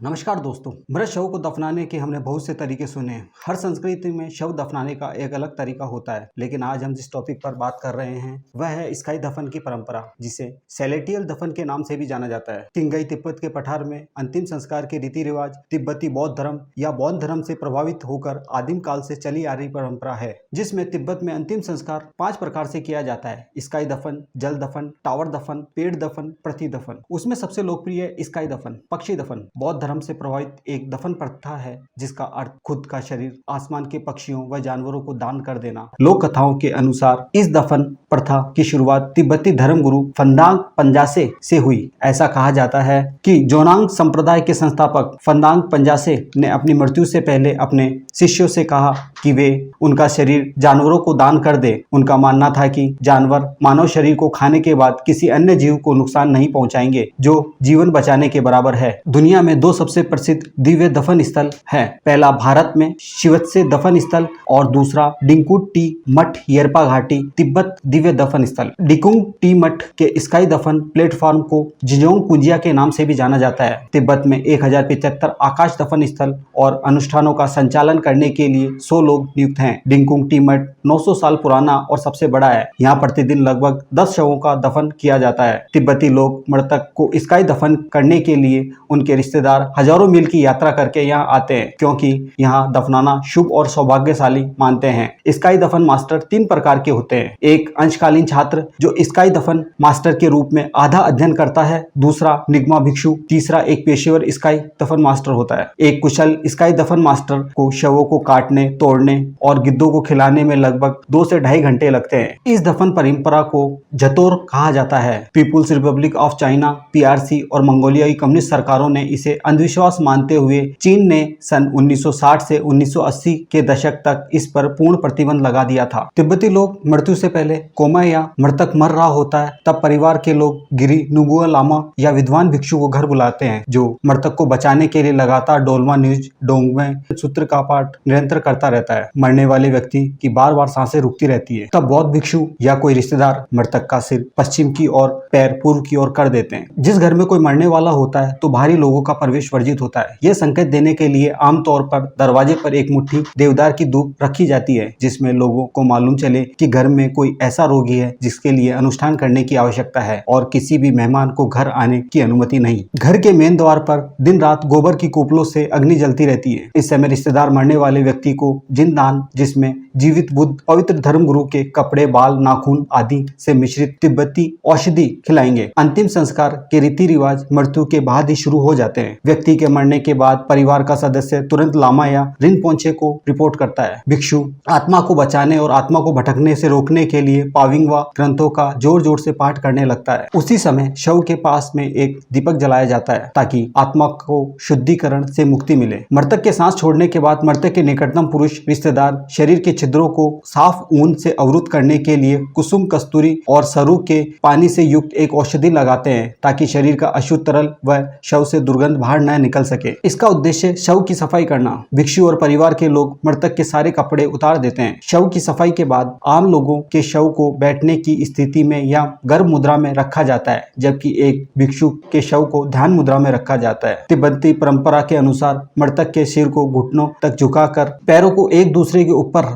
नमस्कार दोस्तों, मृत शव को दफनाने के हमने बहुत से तरीके सुने हैं। हर संस्कृति में शव दफनाने का एक अलग तरीका होता है, लेकिन आज हम जिस टॉपिक पर बात कर रहे हैं वह है स्काई दफन की परंपरा, जिसे सेलेटियल दफन के नाम से भी जाना जाता है। किंगई तिब्बत के पठार में अंतिम संस्कार के रीति रिवाज तिब्बती बौद्ध धर्म या बौद्ध धर्म से प्रभावित होकर आदिम काल से चली आ रही परंपरा है, जिसमें तिब्बत में अंतिम संस्कार 5 प्रकार से किया जाता है: स्काई दफन, जल दफन, टावर दफन, पेड़ दफन, पृथ्वी दफन। उसमें सबसे लोकप्रिय स्काई दफन, पक्षी दफन, बौद्ध धर्म से प्रभावित एक दफन प्रथा है, जिसका अर्थ खुद का शरीर आसमान के पक्षियों व जानवरों को दान कर देना। लोक कथाओं के अनुसार इस दफन प्रथा की शुरुआत तिब्बती धर्मगुरु फंदांग पंजासे से हुई। ऐसा कहा जाता है कि जोनांग संप्रदाय के संस्थापक फंदांग पंजासे ने अपनी मृत्यु से पहले अपने शिष्यों से कहा कि वे उनका शरीर जानवरों को दान कर दे। उनका मानना था कि जानवर मानव शरीर को खाने के बाद किसी अन्य जीव को नुकसान नहीं पहुंचाएंगे, जो जीवन बचाने के बराबर है। दुनिया में 2 सबसे प्रसिद्ध दिव्य दफन स्थल है। पहला भारत में शिवत्से दफन स्थल और दूसरा डिंकुट टी मठ येरपा घाटी तिब्बत दिव्य दफन स्थल। डिकुंग टी मठ के स्काई दफन प्लेटफॉर्म को जिजोंग कुंजिया के नाम से भी जाना जाता है। तिब्बत में 1075 आकाश दफन स्थल और अनुष्ठानों का संचालन करने के लिए 100 लोग नियुक्त हैं। डिंकुंग टी मठ 900 साल पुराना और सबसे बड़ा है। यहाँ प्रतिदिन लगभग 10 शवों का दफन किया जाता है। तिब्बती लोग मृतक को स्काई दफन करने के लिए उनके रिश्तेदार हजारों मील की यात्रा करके यहाँ आते हैं, क्योंकि यहाँ दफनाना शुभ और सौभाग्यशाली मानते हैं। स्काई दफन मास्टर 3 प्रकार के होते हैं। एक अंशकालीन छात्र जो स्काई दफन मास्टर के रूप में आधा अध्ययन करता है, दूसरा निगमा भिक्षु, तीसरा एक पेशेवर स्काई दफन मास्टर होता है। एक कुशल स्काई दफन मास्टर को शवों को काटने, तोड़ने और गिद्धों को खिलाने में लगभग 2 से 2.5 घंटे लगते हैं। इस दफन परंपरा को जतोर कहा जाता है। People's Republic of China PRC और मंगोलियाई कम्युनिस्ट सरकारों ने इसे अंधविश्वास मानते हुए चीन ने सन 1960 से 1980 के दशक तक इस पर पूर्ण प्रतिबंध लगा दिया था। तिब्बती लोग मृत्यु से पहले कोमा या मृतक मर रहा होता है तब परिवार के लोग गिरी नुगुआ लामा या विद्वान भिक्षु को घर बुलाते हैं, जो मृतक को बचाने के लिए लगातार डोलमा न्यूज डोंगमे सूत्र का पाठ निरंतर करता रहता है। मरने वाले व्यक्ति की बार-बार सांसें रुकती रहती है। तब बौद्ध भिक्षु या कोई रिश्तेदार मृतक का सिर पश्चिम की ओर, पैर पूर्व की ओर कर देते हैं। जिस घर में कोई मरने वाला होता है तो बाहरी लोगों का प्रवेश वर्जित होता है। यह संकेत देने के लिए आमतौर पर दरवाजे पर एक मुट्ठी देवदार की धूप रखी जाती है, जिसमें लोगों को मालूम चले कि घर में कोई ऐसा रोगी है जिसके लिए अनुष्ठान करने की आवश्यकता है, और किसी भी मेहमान को घर आने की अनुमति नहीं। घर के मेन द्वार पर दिन रात गोबर की कुपलों से अग्नि जलती रहती है। इस समय रिश्तेदार मरने वाले व्यक्ति को जिनदान, जिसमें जीवित बुद्ध पवित्र धर्मगुरु के कपड़े, बाल, नाखून आदि से मिश्रित तिब्बती औषधि खिलाएंगे। अंतिम संस्कार के रीति रिवाज मृत्यु के बाद ही शुरू हो जाते हैं। व्यक्ति के मरने के बाद परिवार का सदस्य तुरंत लामा या रिनपोंचे को रिपोर्ट करता है। भिक्षु आत्मा को बचाने और आत्मा को भटकने से रोकने के लिए पाविंगवा ग्रंथों का जोर जोर से पाठ करने लगता है। उसी समय शव के पास में एक दीपक जलाया जाता है ताकि आत्मा को शुद्धिकरण से मुक्ति मिले। मृतक के सांस छोड़ने के बाद मृतक के निकटतम पुरुष रिश्तेदार शरीर के छिद्रों को साफ ऊन से अवरुद्ध करने के लिए कुसुम, कस्तूरी और सरू के पानी से युक्त एक औषधि लगाते हैं, ताकि शरीर का अशुद्ध तरल व शव से दुर्गंध बाहर न निकल सके। इसका उद्देश्य शव की सफाई करना। भिक्षु और परिवार के लोग मृतक के सारे कपड़े उतार देते हैं। शव की सफाई के बाद आम लोगों के शव को बैठने की स्थिति में या गर्भ मुद्रा में रखा जाता है, जबकि एक भिक्षु के शव को ध्यान मुद्रा में रखा जाता है। तिब्बती परंपरा के अनुसार मृतक के सिर को घुटनों तक झुकाकर, पैरों को एक दूसरे के ऊपर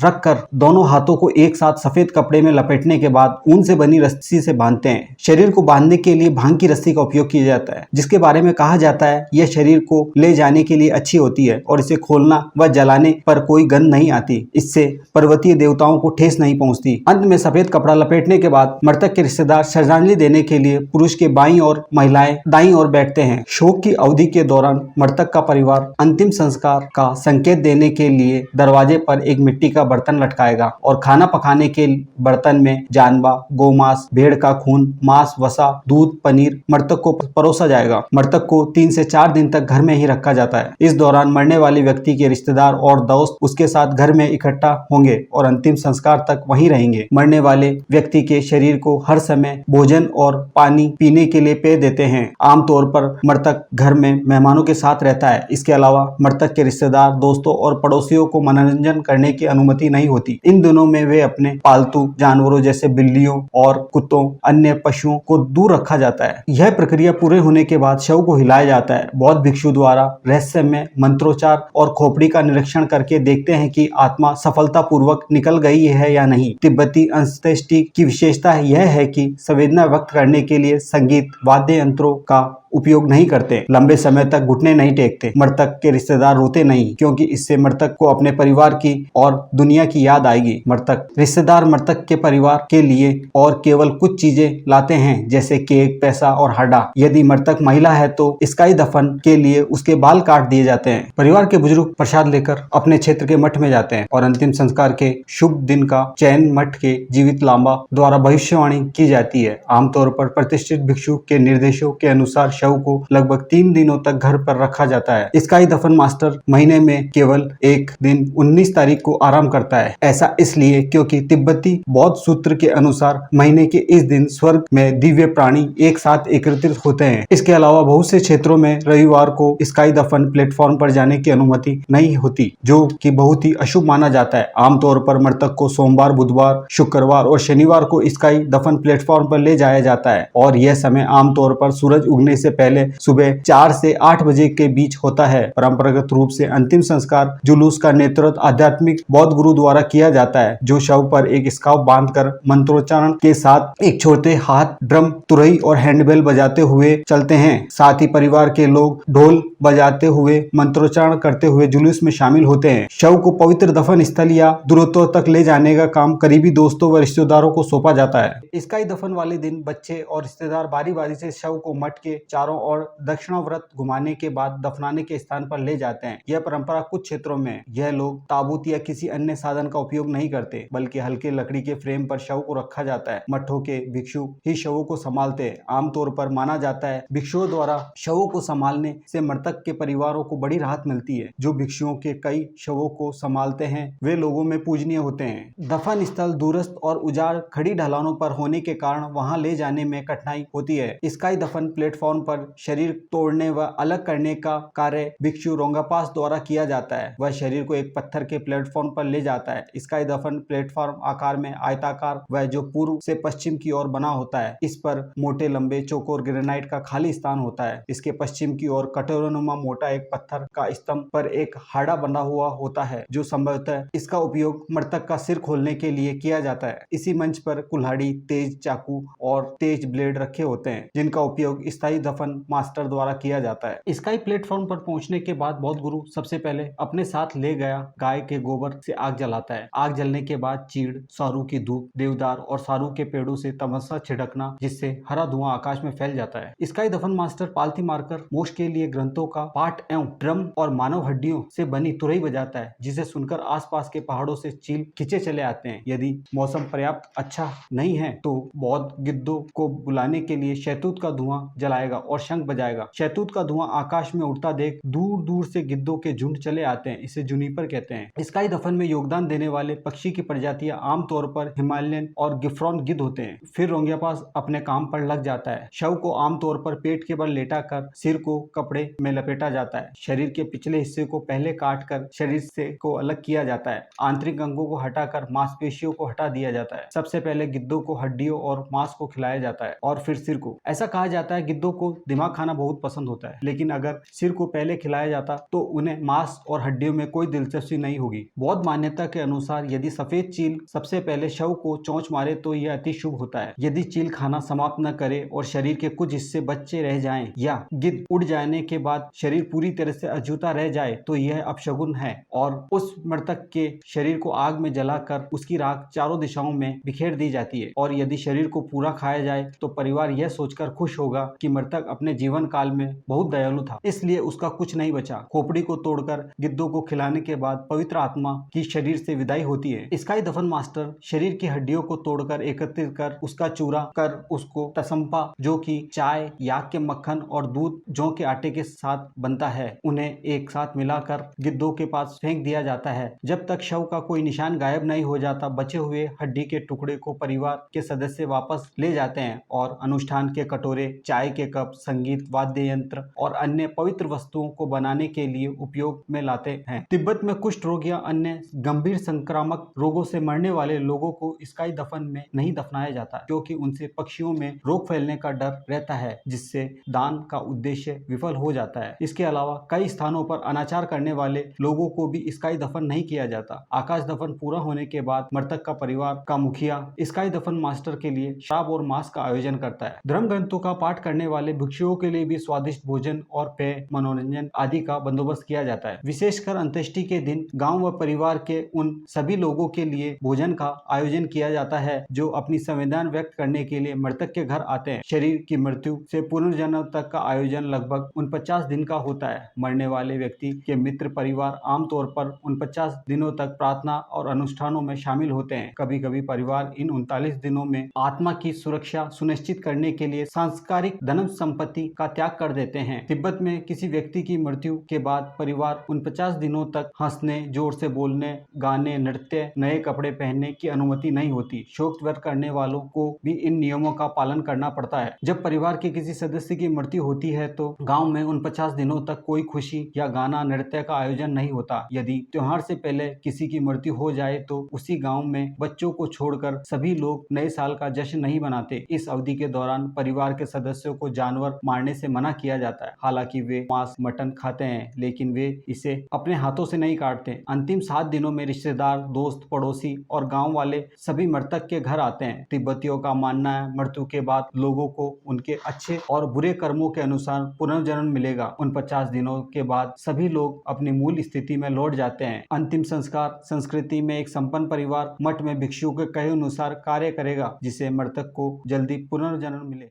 रखकर, दोनों हाथों को एक साथ सफेद कपड़े में लपेटने के बाद ऊन से बनी रस्सी से बांधते हैं। शरीर को बांधने के लिए भांग की रस्सी का उपयोग किया जाता है, जिसके बारे में कहा जाता है यह शरीर को ले जाने के लिए अच्छी होती है और इसे खोलना व जलाने पर कोई गंध नहीं आती। इससे पर्वतीय देवताओं को ठेस नहीं पहुंचती। अंत में सफेद कपड़ा लपेटने के बाद मृतक के रिश्तेदार श्रद्धांजलि देने के लिए पुरुष के बाईं और महिलाएं दाईं ओर बैठते हैं। शोक की अवधि के दौरान मृतक का परिवार अंतिम संस्कार का संकेत देने के लिए दरवाजे पर एक मिट्टी का बर्तन लटकाएगा और खाना पकाने के बर्तन में जानवा, गोमांस, भेड़ का खून, मांस, वसा, दूध, पनीर मृतक को परोसा जाएगा। मृतक को 3 से 4 दिन तक घर में ही रखा जाता है। इस दौरान मरने वाले व्यक्ति के रिश्तेदार और दोस्त उसके साथ घर में इकट्ठा होंगे और अंतिम संस्कार तक वहीं रहेंगे। मरने वाले व्यक्ति के शरीर को हर समय भोजन और पानी पीने के लिए पेय देते हैं। आमतौर पर मृतक घर में मेहमानों के साथ रहता है। इसके अलावा मृतक के रिश्तेदार, दोस्तों और पड़ोसियों को मनोरंजन करने की अनुमति नहीं होती। इन दिनों में वे अपने पालतू जानवरों जैसे बिल्लियों और कुत्तों, अन्य पशुओं को दूर रखा जाता है। यह प्रक्रिया पूरे होने के बाद शव को हिलाया जाता जाता है। बौद्ध भिक्षु द्वारा रहस्यमय मंत्रोच्चार और खोपड़ी का निरीक्षण करके देखते हैं कि आत्मा सफलतापूर्वक निकल गई है या नहीं। तिब्बती अंत्येष्टि की विशेषता यह है कि संवेदना व्यक्त करने के लिए संगीत वाद्य यंत्रों का उपयोग नहीं करते, लंबे समय तक घुटने नहीं टेकते, मृतक के रिश्तेदार रोते नहीं क्योंकि इससे मृतक को अपने परिवार की और दुनिया की याद आएगी। मृतक रिश्तेदार मृतक के परिवार के लिए और केवल कुछ चीजें लाते हैं जैसे केक, पैसा और हड्डा। यदि मृतक महिला है तो स्काई दफन के लिए उसके बाल काट दिए जाते हैं। परिवार के बुजुर्ग प्रसाद लेकर अपने क्षेत्र के मठ में जाते हैं और अंतिम संस्कार के शुभ दिन का चयन मठ के जीवित लांबा द्वारा भविष्यवाणी की जाती है। आमतौर पर प्रतिष्ठित भिक्षु के निर्देशों के अनुसार शव को लगभग 3 दिनों तक घर पर रखा जाता है। स्काई दफन मास्टर महीने में केवल एक दिन 19 तारीख को आराम करता है। ऐसा इसलिए क्योंकि तिब्बती बौद्ध सूत्र के अनुसार महीने के इस दिन स्वर्ग में दिव्य प्राणी एक साथ एकत्रित होते हैं। इसके अलावा बहुत से क्षेत्रों में रविवार को स्काई दफन प्लेटफॉर्म पर जाने की अनुमति नहीं होती, जो कि बहुत ही अशुभ माना जाता है। आमतौर पर मृतक को सोमवार, बुधवार, शुक्रवार और शनिवार को स्काई दफन प्लेटफॉर्म पर ले जाया जाता है और यह समय आमतौर पर सूरज उगने से पहले सुबह 4 से 8 बजे के बीच होता है। परंपरागत रूप से अंतिम संस्कार जुलूस का नेतृत्व आध्यात्मिक बौद्ध गुरु द्वारा किया जाता है, जो शव पर एक स्कार्फ बांधकर मंत्रोच्चारण के साथ एक छोटे हाथ ड्रम, तुरई और हैंडबेल बजाते हुए चलते हैं। साथ ही परिवार के लोग ढोल बजाते हुए मंत्रोच्चारण करते हुए जुलूस में शामिल होते हैं। शव को पवित्र दफन स्थल या दूरत्व तक ले जाने का काम करीबी दोस्तों व रिश्तेदारों को सौंपा जाता है। स्काई दफन वाले दिन बच्चे और रिश्तेदार बारी बारी से शव को मठ के चारों ओर दक्षिणावर्त घुमाने के बाद दफनाने के स्थान पर ले जाते हैं। यह परंपरा कुछ क्षेत्रों में यह लोग ताबूत या किसी अन्य साधन का उपयोग नहीं करते, बल्कि हल्के लकड़ी के फ्रेम पर शव को रखा जाता है। मठों के भिक्षु ही शवों को संभालते हैं। आमतौर पर माना जाता है भिक्षुओं द्वारा शवों को संभालने से मृतक के परिवारों को बड़ी राहत मिलती है। जो भिक्षुओं के कई शवों को संभालते हैं वे लोगों में पूजनीय होते हैं। दफन स्थल दूरस्थ और उजाड़ खड़ी ढलानों पर होने के कारण वहां ले जाने में कठिनाई होती है। स्काई दफन प्लेटफॉर्म पर शरीर तोड़ने व अलग करने का कार्य भिक्षु रोंगापास द्वारा किया जाता है। वह शरीर को एक पत्थर के प्लेटफॉर्म पर ले जाता है। स्काई दफन प्लेटफॉर्म आकार में आयताकार व जो पूर्व से पश्चिम की ओर बना होता है। इस पर मोटे लंबे चौकोर ग्रेनाइट का खाली स्थान होता है। इसके पश्चिम की ओर कटोरानुमा मोटा एक पत्थर का स्तंभ पर एक हाड़ा बंधा हुआ होता है, जो संभवतः इसका उपयोग मृतक का सिर खोलने के लिए किया जाता है। इसी मंच पर कुल्हाड़ी, तेज चाकू और तेज ब्लेड रखे होते हैं, जिनका उपयोग स्थायी दफन मास्टर द्वारा किया जाता है। स्काई प्लेटफॉर्म पर पहुंचने के बाद बौद्ध गुरु सबसे पहले अपने साथ ले गया गाय के गोबर से आग जलाता है। आग जलने के बाद चीड़, सारू की धूप, देवदार और सारू के पेड़ों से तमस्सा छिड़कना, जिससे हरा धुआं आकाश में फैल जाता है। स्काई दफन मास्टर पालथी मारकर मोक्ष के लिए ग्रंथों का पाठ एवं ड्रम और मानव हड्डियों से बनी तुरई बजाता है, जिसे सुनकर आसपास के पहाड़ों से चील खींचे चले आते हैं। यदि मौसम पर्याप्त अच्छा नहीं है तो बौद्ध गिद्धों को बुलाने के लिए शहतूत का धुआं जलाएगा और शंख बजाएगा। शहतूत का धुआं आकाश में उड़ता देख दूर दूर से गिद्धों के झुंड चले आते हैं। इसे जुनिपर कहते हैं। स्काई दफन में योगदान देने वाले पक्षी की प्रजातियां आमतौर पर हिमालयन और गिफ्रॉन गिद्ध होते हैं। फिर रोंगियापास अपने काम पर लग जाता है। शव को आमतौर पर पेट के बल लेटा कर सिर को कपड़े में लपेटा जाता है। शरीर के पिछले हिस्से को पहले काट कर शरीर से को अलग किया जाता है। आंतरिक अंगों को हटाकर मांसपेशियों को हटा दिया जाता है। सबसे पहले गिद्धों को हड्डियों और मांस को खिलाया जाता है और फिर सिर को। ऐसा कहा जाता है गिद्धों को दिमाग खाना बहुत पसंद होता है, लेकिन अगर सिर को पहले खिलाया जाता तो उन्हें मांस और हड्डियों में कोई दिलचस्पी नहीं होगी। बौद्ध मान्यता के अनुसार यदि सफेद चील सबसे पहले शव को चोंच मारे तो यह अति शुभ होता है। यदि चील खाना समाप्त न करे और शरीर के कुछ हिस्से बचे रह जाएं या गिद्ध उड़ जाने के बाद शरीर पूरी तरह से अछूता रह जाए तो यह अपशगुन है और उस मृतक के शरीर को आग में जलाकर उसकी राख चारों दिशाओं में बिखेर दी जाती है। और यदि शरीर को पूरा खाया जाए तो परिवार यह सोचकर खुश होगा कि मृतक अपने जीवन काल में बहुत दयालु था, इसलिए उसका कुछ नहीं बचा। खोपड़ी को तोड़कर गिद्धों को खिलाने के बाद पवित्र आत्मा की शरीर से विदाई होती है। स्काई दफन मास्टर शरीर की हड्डियों को तोड़कर एकत्रित कर उसका चूरा कर उसको तसंपा, जो कि चाय, याक के मक्खन और दूध, जौ के आटे के साथ बनता है, उन्हें एक साथ मिलाकर गिद्धों के पास फेंक दिया जाता है। जब तक शव का कोई निशान गायब नहीं हो जाता, बचे हुए हड्डी के टुकड़े को परिवार के सदस्य वापस ले जाते हैं और अनुष्ठान के कटोरे, चाय के कप, संगीत, वाद्य यंत्र और अन्य पवित्र वस्तुओं को बनाने के लिए उपयोग में लाते हैं। तिब्बत में कुष्ठ रोग या अन्य गंभीर संक्रामक रोगों से मरने वाले लोगों को स्काई दफन में नहीं दफनाया जाता, क्योंकि उनसे पक्षियों में रोग फैलने का डर रहता है, जिससे दान का उद्देश्य उद्देश्य विफल हो जाता है। इसके अलावा कई स्थानों पर अनाचार करने वाले लोगों को भी स्काई दफन नहीं किया जाता। आकाश दफन पूरा होने के बाद मृतक का परिवार का मुखिया स्काई दफन मास्टर के लिए शराब और मांस का आयोजन करता है। धर्म ग्रंथों का पाठ करने वाले भिक्षुओं के लिए भी स्वादिष्ट भोजन और पेय, मनोरंजन आदि का बंदोबस्त किया जाता है। विशेषकर अंत्येष्टि के दिन गांव व परिवार के उन सभी लोगों के लिए भोजन का आयोजन किया जाता है जो अपनी संवेदना व्यक्त करने के लिए मृतक के घर आते हैं। शरीर की मृत्यु से पुनर्जन्म तक का आयोजन लगभग 49 दिन का होता है। मरने वाले व्यक्ति के मित्र परिवार आमतौर पर 49 दिनों तक प्रार्थना और अनुष्ठानों में शामिल होते हैं। कभी कभी परिवार इन 39 दिनों में आत्मा की सुरक्षा सुनिश्चित करने के लिए सांस्कारिक धन संपत्ति का त्याग कर देते हैं। तिब्बत में किसी व्यक्ति की मृत्यु के बाद परिवार 49 दिनों तक हंसने, जोर से बोलने, गाने, नृत्य, नए कपड़े पहनने की अनुमति नहीं होती। शोक व्यक्त करने वालों को भी इन नियमों का पालन करना पड़ता है। जब परिवार के किसी सदस्य की मृत्यु होती है तो गांव में 49 दिनों तक कोई खुशी या गाना, नृत्य का आयोजन नहीं होता। यदि त्योहार से पहले किसी की मृत्यु हो जाए तो उसी गांव में बच्चों को छोड़कर सभी लोग नए साल का जश्न नहीं मनाते। इस अवधि के दौरान परिवार के सदस्यों को जानवर मारने से मना किया जाता है। हालांकि वे मांस, मटन खाते हैं, लेकिन वे इसे अपने हाथों से नहीं काटते। अंतिम 7 दिनों में रिश्तेदार, दोस्त, पड़ोसी और गांव वाले सभी मृतक के घर आते हैं। तिब्बतियों का मानना है मृत्यु के बाद लोगों को उनके अच्छे और बुरे कर्मों के अनुसार पुनर्जन्म मिलेगा। 49 दिनों के बाद सभी लोग अपनी मूल स्थिति में लौट जाते हैं। अंतिम संस्कार संस्कृति में एक संपन्न परिवार मठ में भिक्षुओं के कहे अनुसार कार्य करेगा, जिससे मृतक को जल्दी पुनर्जन्म मिले।